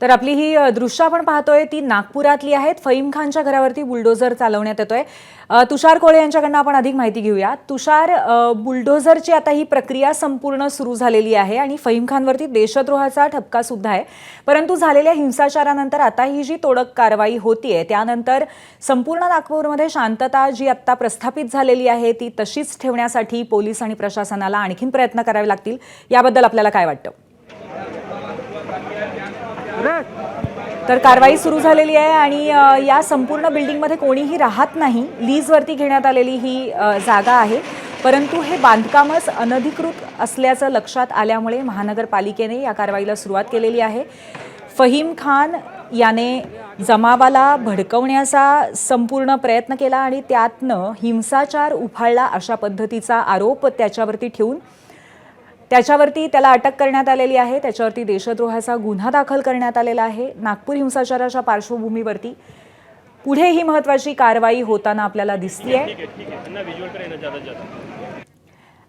तर आपली ही दृश्य आपण पाहतोय ती नागपुरातली आहेत। फहीम खानच्या घरावरती बुलडोझर चालवण्यात येतोय। तुषार कोळे यांच्याकडून आपण अधिक माहिती घेऊया। तुषार, बुलडोझरची आता ही प्रक्रिया संपूर्ण सुरू झालेली आहे आणि फहीम खानवरती देशद्रोहाचा ठपका सुद्धा आहे। परंतु झालेल्या हिंसाचारानंतर आता ही जी तोडक कारवाई होतीये त्यानंतर संपूर्ण नागपूरमध्ये शांतता जी आता प्रस्थापित झालेली आहे ती तशीच ठेवण्यासाठी पोलीस आणि प्रशासनाला आणखीन प्रयत्न करावे लागतील। याबद्दल आपल्याला काय वाटतं? तर कारवाई सुरू झालेली आहे आणि या संपूर्ण बिल्डिंगमध्ये कोणीही राहत नाही। लीजवरती घेण्यात आलेली ही जागा आहे, परंतु हे बांधकामच अनधिकृत असल्याचं लक्षात आल्यामुळे महानगरपालिकेने या कारवाईला सुरुवात केलेली आहे। फहीम खान याने जमावाला भडकवण्याचा संपूर्ण प्रयत्न केला आणि त्यातनं हिंसाचार उफाळला अशा पद्धतीचा आरोप त्याच्यावरती ठेवून त्याला अटक करण्यात आलेली आहे। त्याच्यावरती देशद्रोहाचा गुन्हा दाखल करण्यात आलेला आहे। नागपूर हिंसाचाराच्या पार्श्वभूमीवरती पुढे ही महत्त्वाची कारवाई होताना आपल्याला दिसतेय।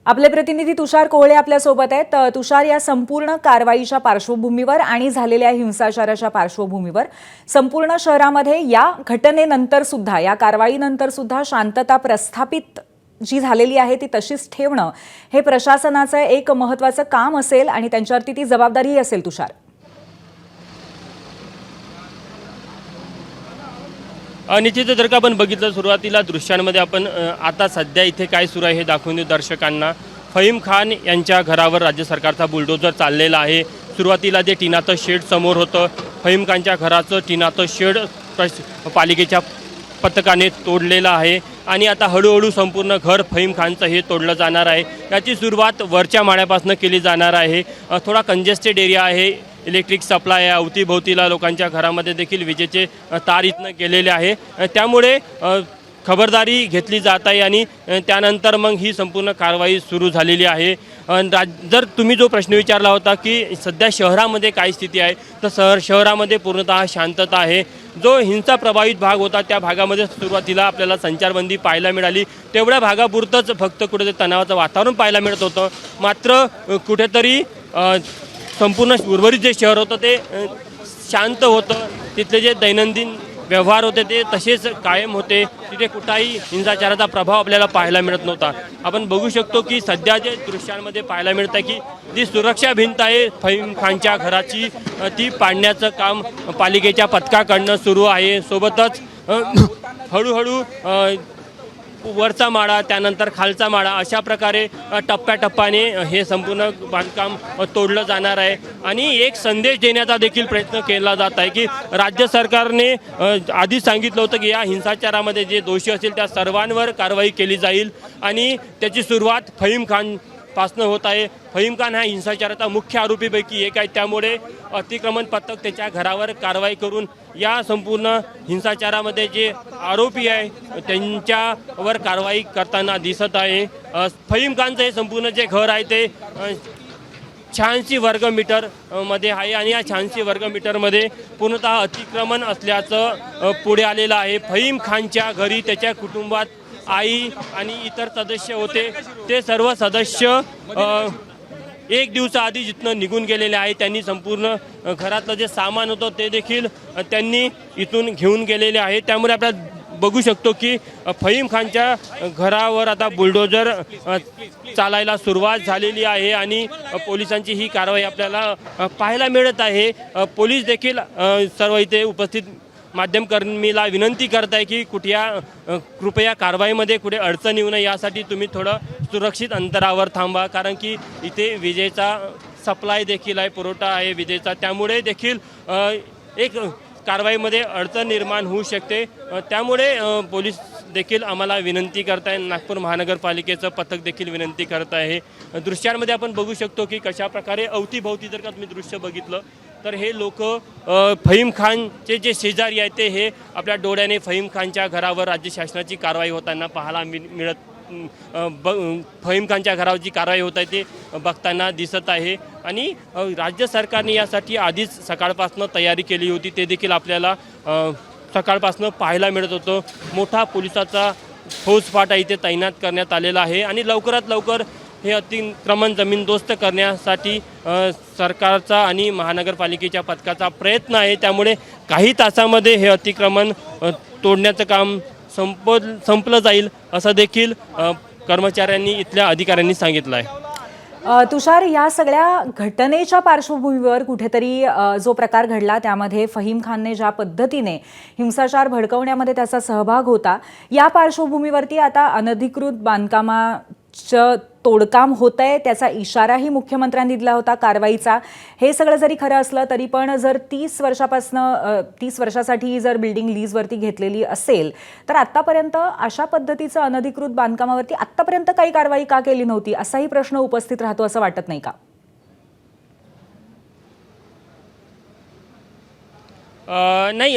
आपले प्रतिनिधी तुषार कोळे आपल्या सोबत आहेत। तुषार, या संपूर्ण कारवाईच्या पार्श्वभूमीवर आणि झालेल्या हिंसाचाराच्या पार्श्वभूमीवर संपूर्ण शहरामध्ये या घटनेनंतर सुद्धा, या कारवाईनंतर सुद्धा शांतता प्रस्थापित जी झालेली आहे ती तशीच ठेवणं हे प्रशासनाचं एक महत्त्वाचं काम असेल आणि त्यांच्यावरती ती जबाबदारीही असेल। तुषार, निश्चितच जर का आपण बघितलं सुरुवातीला दृश्यांमध्ये आपण आता सध्या इथे काय सुरू आहे हे दाखवून देऊ दर्शकांना। फहीम खान यांच्या घरावर राज्य सरकारचा बुलडोझर चाललेला आहे। सुरुवातीला जे टिनाचं शेड समोर होतं, फहीम खानच्या घराचं टिनाचं शेड पालिकेच्या पथकाने तोडलेलं आहे आणि आता हळूहळू संपूर्ण घर फहीम खानचं हे तोडलं जाणार आहे। याची सुरुवात वरच्या माळ्यापासून केली जाणार आहे। थोडा कंजेस्टेड एरिया आहे, इलेक्ट्रिक सप्लाय आहे, अवतीभोवतीला लोकांच्या घरामध्ये देखील विजेचे तार इथनं गेलेले आहे, त्यामुळे खबरदारी घेतली जात आहे आणि त्यानंतर मग ही संपूर्ण कारवाई सुरू झालेली आहे। जर तुम्ही जो प्रश्न विचारला होता की सध्या शहरामध्ये काय स्थिती आहे, तर शहरामध्ये पूर्णतः शांतता आहे। जो हिंसा प्रभावित भाग होता त्या भागामध्ये सुरुवातीला आपल्याला संचारबंदी पाहायला मिळाली, तेवढ्या भागापुरतंच फक्त कुठेतरी तणावाचं वातावरण पाहायला मिळत होतं। मात्र कुठेतरी संपूर्ण उर्वरित जे शहर होतं ते शांत होतं, तिथले जे दैनंदिन व्यवहार होते ते तसेच कायम होते, तिथे कुठलाही हिंसाचाराचा प्रभाव आपल्याला पाहायला मिळत नव्हता। आपण बघू शकतो की सध्या जे दृश्यांमध्ये पाहायला मिळतं की जी सुरक्षा भिंत आहे फहीम खानच्या घराची ती पाडण्याचं काम पालिकेच्या पथकाकडनं सुरू आहे। सोबतच हळूहळू वरचा माळा त्यानंतर खालचा माळा अशा प्रकारे टप्प्याटप्प्याने हे संपूर्ण बांधकाम तोडलं जाणार आहे आणि एक संदेश देण्याचा देखील प्रयत्न केला जात आहे की राज्य सरकारने आधीच सांगितलं होतं की या हिंसाचारामध्ये जे दोषी असतील त्या सर्वांवर कारवाई केली जाईल आणि त्याची सुरुवात फहीम खानपासून होत आहे। फहीम खान हा हिंसाचाराचा मुख्य आरोपीपैकी एक आहे, त्यामुळे अतिक्रमण पथक त्याच्या घरावर कारवाई करून या संपूर्ण हिंसाचारामध्ये जे आरोपी आहे त्यांच्यावर कारवाई करताना दिसत आहे। फहीम खानचं हे संपूर्ण जे घर आहे ते 86 वर्ग मीटर मध्ये आहे आणि या 86 वर्ग मीटरमध्ये पूर्णतः अतिक्रमण असल्याचं पुढे आलेलं आहे। फहीम खानच्या घरी त्याच्या कुटुंबात आई आणि इतर सदस्य होते, ते सर्व सदस्य एक दिवसाआधी जिथनं निघून गेलेले आहे। त्यांनी संपूर्ण घरातलं जे सामान होतं ते देखील त्यांनी इथून घेऊन गेलेले आहे। त्यामुळे आपल्याला बघू शकतो की फहीम खानच्या घरावर आता बुलडोझर चालायला सुरुवात झालेली आहे आणि पोलिसांची ही कारवाई आपल्याला पाहायला मिळत आहे। पोलीस देखील सर्व इथे उपस्थित माध्यमकर्मीला विनंती करत आहे की कृपया कारवाईमध्ये कुठे अडचण येऊ नये यासाठी तुम्ही थोडं सुरक्षित अंतरावर थांबा, कारण की इथे विजेचा सप्लाय देखील आहे, पुरवठा आहे विजेचा, त्यामुळे देखील एक कारवाईमध्ये अडचण निर्माण होऊ शकते। त्यामुळे पोलीस देखील आम्हाला विनंती करत आहे, नागपूर महानगरपालिकेचं पथक देखील विनंती करत आहे। दृश्यांमध्ये आपण बघू शकतो की कशा प्रकारे अवतीभोवती जर का तुम्ही दृश्य बघितलं तर हे लोक फहीम खानचे जे शेजारी आहेत ते हे आपल्या डोळ्याने फहीम खानच्या घरावर राज्य शासनाची कारवाई होताना पाहायला फहीम खानच्या घरावर जी कारवाई होत आहे ते बघताना दिसत आहे आणि राज्य सरकारने यासाठी आधीच सकाळपासून तयारी केली होती, ते देखील आपल्याला सकाळपासून पाहायला मिळत होतं। मोठा पोलिसाचा फौजफाटा इथे तैनात करण्यात आलेला आहे आणि लवकरात लवकर हे अतिक्रमण जमीनदोस्त करण्यासाठी सरकारचा आणि महानगरपालिकेच्या पथकाचा प्रयत्न आहे। त्यामुळे काही तासामध्ये हे अतिक्रमण तोडण्याचं काम संपलं जाईल असं देखील कर्मचाऱ्यांनी इथल्या अधिकाऱ्यांनी सांगितलं आहे। तुषार, या सगळ्या घटनेच्या पार्श्वभूमीवर कुठेतरी जो प्रकार घडला त्यामध्ये फहीम खानने ज्या पद्धतीने हिंसाचार भडकवण्यामध्ये त्याचा सहभाग होता, या पार्श्वभूमीवरती आता अनधिकृत बांधकामाचं तोडकाम होतंय, त्याचा इशाराही मुख्यमंत्र्यांनी दिला होता कारवाईचा। हे सगळं जरी खरं असलं तरी पण जर 30 वर्षासाठी जर बिल्डिंग लीजवरती घेतलेली असेल तर आत्तापर्यंत अशा पद्धतीचं अनधिकृत बांधकामावरती आत्तापर्यंत काही कारवाई का केली नव्हती असाही प्रश्न उपस्थित राहतो, असं वाटत नाही का? नाही,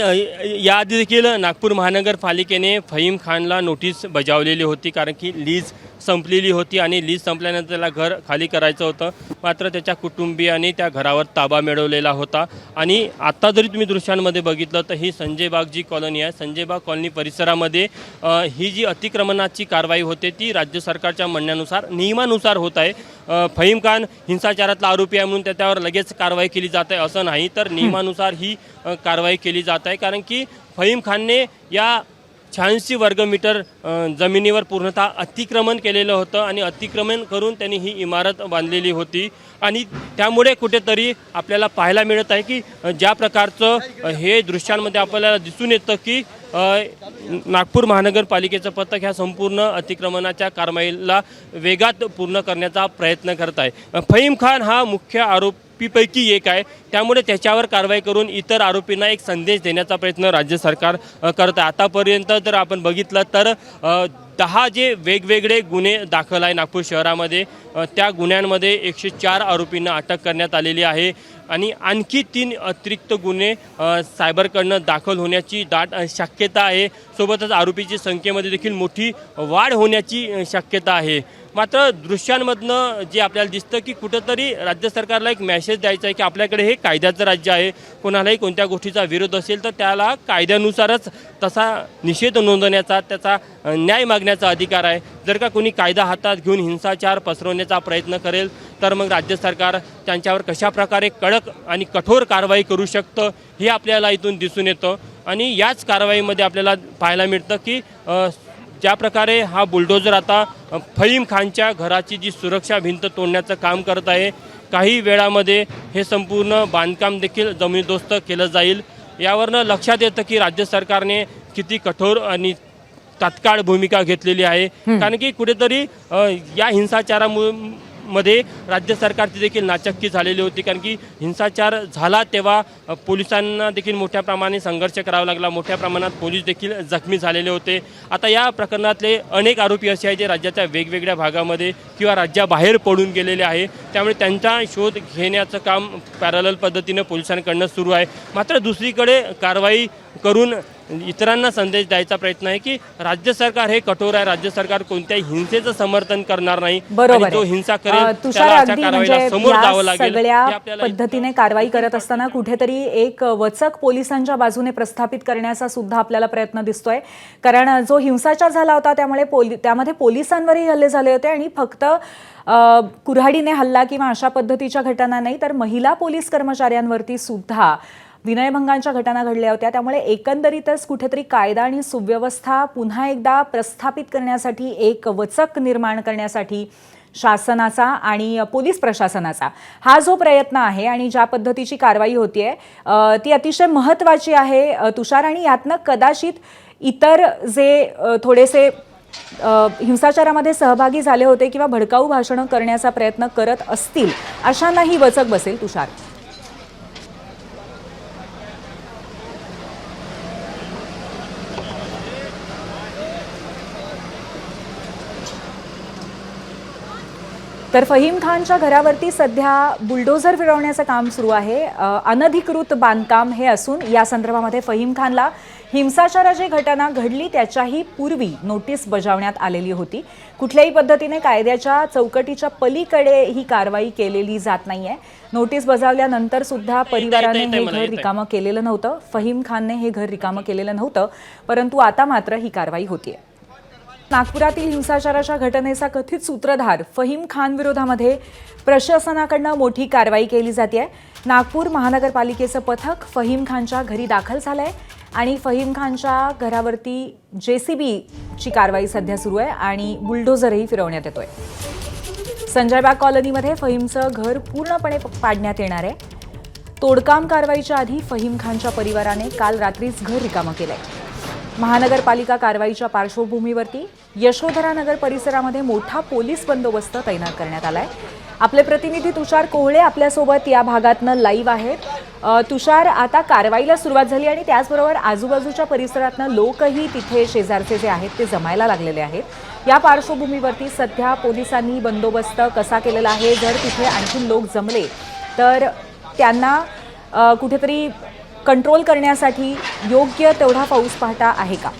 याआधी देखील नागपूर महानगरपालिकेने फहीम खानला नोटीस बजावलेली होती, कारण की लीज संपलेली होती आणि लीज संपल्यानंतर त्याला घर खाली करायचं होतं। मात्र त्याच्या कुटुंबियांनी त्या घरावर ताबा मिळवलेला होता। आणि आता जरी तुम्ही दृश्यांमध्ये बघितलं तर ही संजय बाग जी कॉलनी आहे, संजय बाग कॉलनी परिसरामध्ये ही जी अतिक्रमणाची कारवाई होते ती राज्य सरकारच्या म्हणण्यानुसार नियमानुसार होत आहे। फहीम खान हिंसाचारातला आरोपी आहे म्हणून त्याच्यावर लगेच कारवाई केली जात आहे असं नाही, तर नियमानुसार ही कारवाई केली जात आहे। कारण की फहीम खानने या 86 वर्गमीटर जमिनीवर पूर्णतः अतिक्रमण केलेलं होतं आणि अतिक्रमण करून त्यांनी ही इमारत बांधलेली होती। आणि त्यामुळे कुठेतरी आपल्याला पाहायला मिळत आहे की ज्या प्रकारचं हे दृश्यांमध्ये आपल्याला दिसून येतं की नागपूर महानगरपालिकेचं पथक ह्या संपूर्ण अतिक्रमणाच्या कारवाईला वेगात पूर्ण करण्याचा प्रयत्न करत आहे। फहीम खान हा मुख्य आरोपीपैकी एक आहे, त्यामुळे त्याच्यावर कारवाई करून इतर आरोपींना एक संदेश देण्याचा प्रयत्न राज्य सरकार करत आहे। आतापर्यंत जर आपण बघितलं तर 10 जे वेगवेगळे गुन्हे दाखल आहे नागपूर शहरामध्ये, त्या गुन्ह्यांमध्ये 104 आरोपींना अटक करण्यात आलेली आहे आणि आणखी 3 अतिरिक्त गुन्हे सायबरकडनं दाखल होण्याची दाट शक्यता आहे। सोबतच आरोपीची संख्येमध्ये देखील मोठी वाढ होण्याची शक्यता आहे। मात्र दृश्यांमधनं जे आपल्याला दिसतं की कुठंतरी राज्य सरकारला एक मेसेज द्यायचा आहे की आपल्याकडे हे कायद्याचं राज्य आहे, कोणालाही कोणत्या गोष्टीचा विरोध असेल तर त्याला कायद्यानुसारच तसा निषेध नोंदवण्याचा, त्याचा न्याय मागण्याचा अधिकार आहे। जर का कोणी कायदा हातात घेऊन हिंसाचार पसरवण्याचा प्रयत्न करेल तर मग राज्य सरकार त्यांच्यावर कशाप्रकारे कडक आणि कठोर कारवाई करू शकतं हे आपल्याला इथून दिसून येतं। आणि याच कारवाईमध्ये आपल्याला पाहायला मिळतं की ज्या प्रकारे हा बुलडोजर आता फहीम खानच्या घराची जी सुरक्षा भिंत तोडण्याचं काम करत आहे, काही वेळामध्ये हे संपूर्ण बांधकाम देखील जमीनदोस्त केलं जाईल। यावरनं लक्षात येतं की राज्य सरकारने किती कठोर आणि तात्काळ भूमिका घेतलेली आहे। कारण की कुठेतरी या हिंसाचारामध्ये राज्य सरकारची देखील नाचक्की झालेली होती, कारण की हिंसाचार झाला तेव्हा पोलिसांना देखील मोठ्या प्रमाणात संघर्ष करावा लागला, मोठ्या प्रमाणात पोलीस देखील जखमी झालेले होते। आता या प्रकरणातले अनेक आरोपी असे आहेत जे राज्याच्या वेगवेगळ्या भागामध्ये किंवा राज्याबाहेर पडून गेलेले आहे, त्यामुळे त्यांचा शोध घेण्याचं काम पॅरलल पद्धतीने पोलिसांकडनं सुरू आहे। मात्र दुसरीकडे कारवाई करून इतरांना संदेश द्यायचा प्रयत्न आहे की राज्य सरकार हे कठोर आहे, राज्य सरकार कोणत्याही हिंसेचं समर्थन करणार नाही। बरोबर, जो हिंसा करेल तुषार, त्याला अगदी म्हणजे समोर जावं लागेल। सगळ्या पद्धतीने कारवाई करत असताना कुठेतरी एक वचक पोलिसांच्या बाजूने प्रस्थापित करण्याचा सुद्धा आपल्याला प्रयत्न दिसतोय, कारण जो हिंसाचार झाला होता त्यामध्ये पोलिसांवरही हल्ले झाले होते आणि फक्त कुऱ्हाडीने हल्ला किंवा अशा पद्धतीच्या घटना नाही तर महिला पोलीस कर्मचाऱ्यांवरती सुद्धा विनयभंगांच्या घटना घडल्या होत्या। त्यामुळे एकंदरीतच कुठेतरी कायदा आणि सुव्यवस्था पुन्हा एकदा प्रस्थापित करण्यासाठी, एक वचक निर्माण करण्यासाठी शासनाचा आणि पोलीस प्रशासनाचा हा जो प्रयत्न आहे आणि ज्या पद्धतीची कारवाई होतीये ती अतिशय महत्त्वाची आहे तुषार। आणि यातनं कदाचित इतर जे थोडेसे हिंसाचारामध्ये सहभागी झाले होते किंवा भडकाऊ भाषणं करण्याचा प्रयत्न करत असतील अशांनाही वचक बसेल तुषार। तर फहीम खानच्या घरावरती सध्या बुलडोझर फिरवण्याचं काम सुरू आहे। अनधिकृत बांधकाम हे असून या संदर्भामध्ये फहीम खानला हिंसाचाराची घटना घडली त्याच्याही पूर्वी नोटीस बजावण्यात आलेली होती। कुठल्याही पद्धतीने कायद्याच्या चौकटीच्या पलीकडे ही कारवाई केलेली जात नाहीये। नोटीस बजावल्यानंतर सुद्धा परिवाराने हे घर रिकामं केलेलं नव्हतं, फहीम खानने हे घर रिकामं केलेलं नव्हतं, परंतु आता मात्र ही कारवाई होतीये। नागपुरातील हिंसाचाराच्या घटनेचा कथित सूत्रधार फहीम खान विरोधामध्ये प्रशासनाकडनं मोठी कारवाई केली जाते. नागपूर महानगरपालिकेचं पथक फहीम खानच्या घरी दाखल झालंय आणि फहीम खानच्या घरावरती JCBची कारवाई सध्या सुरू आहे आणि बुलडोझरही फिरवण्यात येतोय. संजयबाग कॉलनीमध्ये फहीमचं घर पूर्णपणे पाडण्यात येणार आहे. तोडकाम कारवाईच्या आधी फहीम खानच्या परिवाराने काल रात्रीच घर रिकामं केलंय. महानगरपालिका कारवाईच्या पार्श्वभूमीवरती यशोधरा नगर परिसरामध्ये मोठा पोलीस बंदोबस्त तैनात करण्यात आलाय. आपले प्रतिनिधी तुषार कोहळे आपल्यासोबत या भागातनं लाईव्ह आहेत. तुषार, आता कारवाईला सुरुवात झाली आणि त्याचबरोबर आजूबाजूच्या परिसरातनं लोकही तिथे शेजारचे जे आहेत ते जमायला लागलेले आहेत. या पार्श्वभूमीवरती सध्या पोलिसांनी बंदोबस्त कसा केलेला आहे? जर तिथे आणखी लोक जमले तर त्यांना कुठेतरी कंट्रोल करण्यासाठी योग्य तेवढा फौज पाहता आहे का?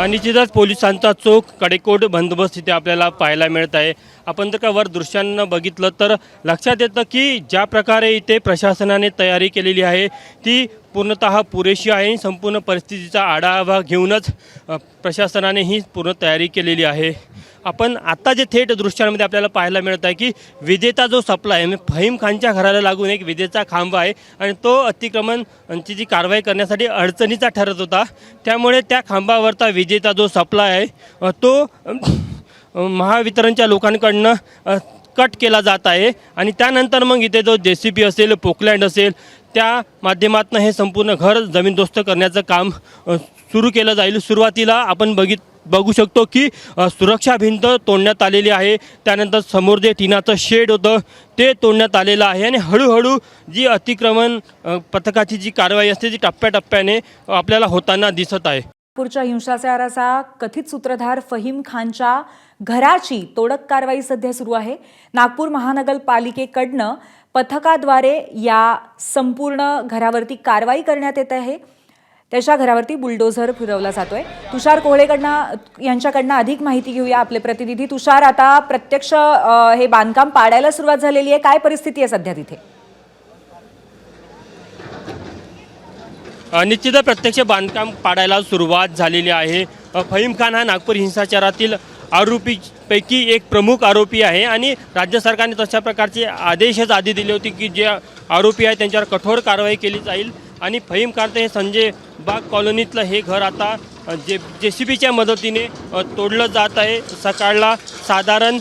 निश्चितच पोलिसांचा चोख कडेकोट बंदोबस्त इथे आपल्याला पाहायला मिळत आहे. आपण जर का वर दृश्यांना बघितलं तर लक्षात येतं की ज्या प्रकारे इथे प्रशासनाने तयारी केलेली आहे ती पूर्णतः पुरेशी आहे. संपूर्ण परिस्थितीचा आढावा घेऊनच प्रशासनाने ही पूर्ण तयारी केलेली आहे. आपण आत्ता जे थेट दृश्यांमध्ये आपल्याला पाहायला मिळत आहे की विजेचा जो सप्लाय आहे फहीम खानच्या घराला लागून एक विजेचा खांब आहे आणि तो अतिक्रमणची जी कारवाई करण्यासाठी अडचणीचा ठरत होता. त्यामुळे त्या खांबावरचा विजेचा जो सप्लाय आहे तो महावितरणच्या लोकांकडनं कट केला जात आहे आणि त्यानंतर मग इथे जो JCB असेल, पोकलँड असेल, त्या माध्यमातून हे संपूर्ण घर जमीनदोस्त करण्याचं काम सुरू केलं जाईल. सुरुवातीला आपण बघू शकतो की सुरक्षा भिंत तोडण्यात आलेली आहे. त्यानंतर समोर जे टिनाचं शेड होतं ते तोडण्यात आलेलं आहे आणि हळूहळू जी अतिक्रमण पथकाची जी कारवाई असते ती टप्प्याटप्प्याने आपल्याला होताना दिसत आहे. नागपूरच्या हिंसाचाराचा कथित सूत्रधार फहीम खानच्या घराची तोडक कारवाई सध्या सुरू आहे. नागपूर महानगरपालिकेकडनं पथकाद्वारे या संपूर्ण घरावरती कारवाई करण्यात येत आहे. त्याच्या घरावरती बुलडोझर फिरवला जातोय. तुषार यांच्याकडनं अधिक माहिती घेऊया. आपले प्रतिनिधी तुषार, आता प्रत्यक्ष हे बांधकाम पाडायला सुरुवात झालेली आहे. काय परिस्थिती आहे सध्या तिथे? निश्चितच प्रत्यक्ष बांधकाम पाडायला सुरुवात झालेली आहे. फहीम खान हा नागपूर हिंसाचारातील आरोपीपैकी एक प्रमुख आरोपी आहे आणि राज्य सरकारने तशा प्रकारचे आदेशच आधी दिले होते की जे आरोपी आहे त्यांच्यावर कठोर कारवाई केली जाईल. आणि फहीम खानचं हे संजय बाग कॉलनीतलं हे घर आता JCBच्या मदतीने तोडलं जात आहे. सकाळला साधारण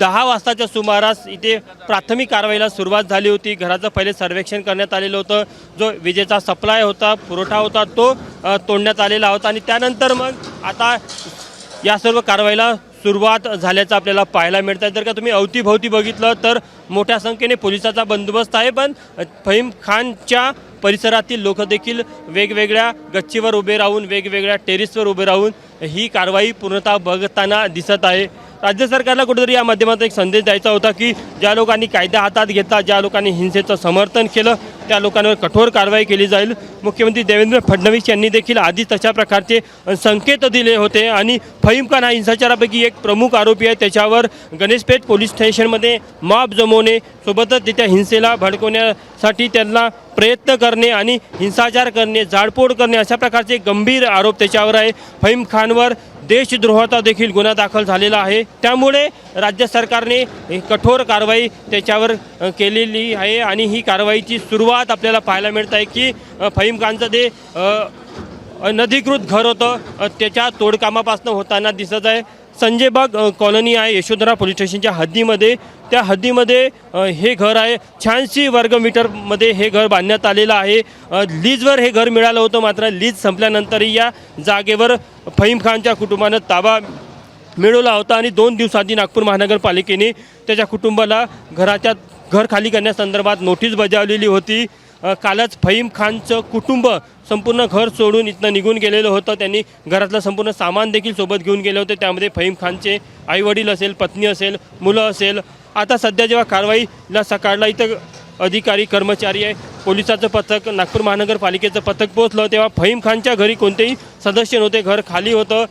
10 वाजताच्या सुमारास इथे प्राथमिक कारवाईला सुरुवात झाली होती. घराचं पहिले सर्वेक्षण करण्यात आलेलं होतं. जो विजेचा सप्लाय होता, पुरवठा होता, तो तोडण्यात आलेला होता आणि त्यानंतर मग आता या सर्व कारवाईला सुरुवात झाल्याचं आपल्याला पाहायला मिळतं. जर का तुम्ही अवतीभोवती बघितलं तर मोठ्या संख्येने पोलिसाचा बंदोबस्त आहे. पण फहीम खानच्या परिसरातील लोक देखील वेगवेगळ्या गच्चीवर उभे राहून, वेगवेगळ्या टेरिसवर उभे राहून ही कारवाई पूर्णतः बघताना दिसत आहे. राज्य सरकारला कुठेतरी या माध्यमातून एक संदेश द्यायचा होता की ज्या लोकांनी कायदा हातात घेतला, ज्या लोकांनी हिंसेचं समर्थन केलं त्या लोकांवर कठोर कारवाई केली जाईल. मुख्यमंत्री देवेंद्र फडणवीस यांनी देखील आधीच तशा प्रकारचे संकेत दिले होते आणि फहीम खान हा हिंसाचारापैकी एक प्रमुख आरोपी आहे. त्याच्यावर गणेशपेठ पोलीस स्टेशनमध्ये मॉब जमवणे, सोबतच तिथे हिंसेला भडकवण्यासाठी त्यांना प्रयत्न करणे आणि हिंसाचार करणे, जाळपोळ करणे अशा प्रकारचे गंभीर आरोप त्याच्यावर आहे. फहीम खानवर देशद्रोहाचा देखील गुन्हा दाखल झालेला आहे. त्यामुळे राज्य सरकारने कठोर कारवाई त्याच्यावर केलेली आहे आणि ही कारवाईची सुरुवात आपल्याला पाहायला मिळत आहे की फहीम खानचं ते अनधिकृत घर होतं त्याच्या तोडकामापासून होताना दिसत आहे. संजयबाग कॉलनी आहे यशोधरा पोलीस स्टेशनच्या हद्दीमध्ये. त्या हद्दीमध्ये हे घर आहे. 86 वर्गमीटरमध्ये हे घर बांधण्यात आलेलं आहे. लीजवर हे घर मिळालं होतं, मात्र लीज संपल्यानंतरही या जागेवर फहीम खानच्या कुटुंबानं ताबा मिळवला होता आणि 2 दिवसांनी नागपूर महानगरपालिकेने त्याच्या कुटुंबाला घर खाली करण्यासंदर्भात नोटीस बजावलेली होती. कालच फहीम खानचं कुटुंब संपूर्ण घर सोडून इथनं निघून गेलेलं होतं. त्यांनी घरातलं संपूर्ण सामान देखील सोबत घेऊन गेले होते. त्यामध्ये फहीम खानचे आईवडील असेल, पत्नी असेल, मुलं असेल. आता सध्या जेव्हा कारवाईला सकाळला इथं अधिकारी, कर्मचारी आहे, पोलिसाचं पथक, नागपूर महानगरपालिकेचं पथक पोहोचलं तेव्हा फहीम खानच्या घरी कोणतेही सदस्य नव्हते. घर खाली होतं.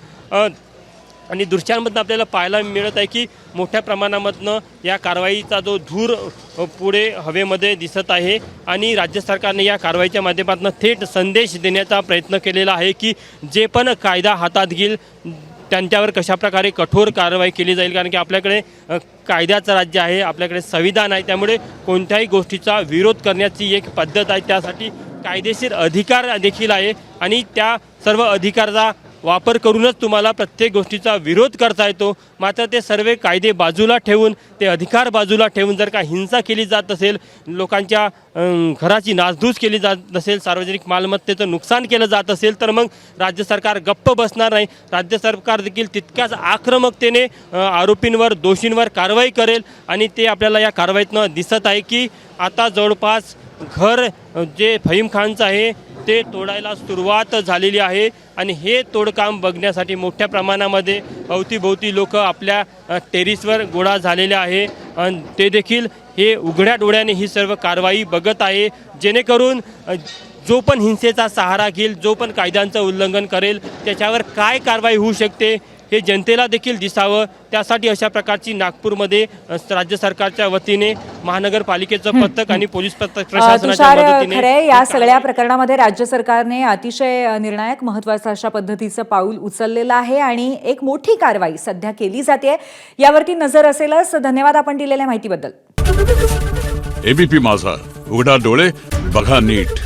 आणि दृश्यांमधनं आपल्याला पाहायला मिळत आहे की मोठ्या प्रमाणामधनं या कारवाईचा जो धूर पुढे हवेमध्ये दिसत आहे आणि राज्य सरकारने या कारवाईच्या माध्यमातून थेट संदेश देण्याचा प्रयत्न केलेला आहे की जे पण कायदा हातात घेईल त्यांच्यावर कशाप्रकारे कठोर कारवाई केली जाईल, कारण की आपल्याकडे कायद्याचं राज्य आहे, आपल्याकडे संविधान आहे, त्यामुळे कोणत्याही गोष्टीचा विरोध करण्याची एक पद्धत आहे, त्यासाठी कायदेशीर अधिकार देखील आहे आणि त्या सर्व अधिकाराचा वापर करूनच तुम्हाला प्रत्येक गोष्टीचा विरोध करता येतो. मात्र ते सर्व कायदे बाजूला ठेवून, ते अधिकार बाजूला ठेवून जर का हिंसा केली जात असेल, लोकांच्या घराची नासधूस केली जात असेल, सार्वजनिक मालमत्तेचं नुकसान केलं जात असेल, तर मग राज्य सरकार गप्प बसणार नाही. राज्य सरकार देखील तितक्याच आक्रमकतेने आरोपींवर, दोषींवर कारवाई करेल आणि ते आपल्याला या कारवाईतनं दिसत आहे की आता जवळपास घर जे फहीम खानचं आहे ते तोडायला सुरुवात झालेली आहे आणि हे तोडकाम बघण्यासाठी मोठ्या प्रमाणामध्ये अवतीभोवती लोक आपल्या टेरिसवर गोळा झालेले आहे आणि ते देखील हे उघड्या डोळ्याने ही सर्व कारवाई बघत आहे, जेणेकरून जो पण हिंसेचा सहारा घेईल, जो पण कायद्यांचं उल्लंघन करेल त्याच्यावर काय कारवाई होऊ शकते हे जनतेला देखील दिसावं. त्यासाठी अशा प्रकारची नागपूरमध्ये राज्य सरकारच्या वतीने महानगरपालिकेचं पथक आणि पोलीस प्रशासनाच्या तुषार मदतीने खरे, या सगळ्या प्रकरणामध्ये राज्य सरकारने अतिशय निर्णायक महत्त्वाचं अशा पद्धतीचं पाऊल उचललेलं आहे आणि एक मोठी कारवाई सध्या केली जाते, यावरती नजर असेलच. धन्यवाद आपण दिलेल्या माहितीबद्दल. एबीपी माझा, उघडा डोळे बघा नीट.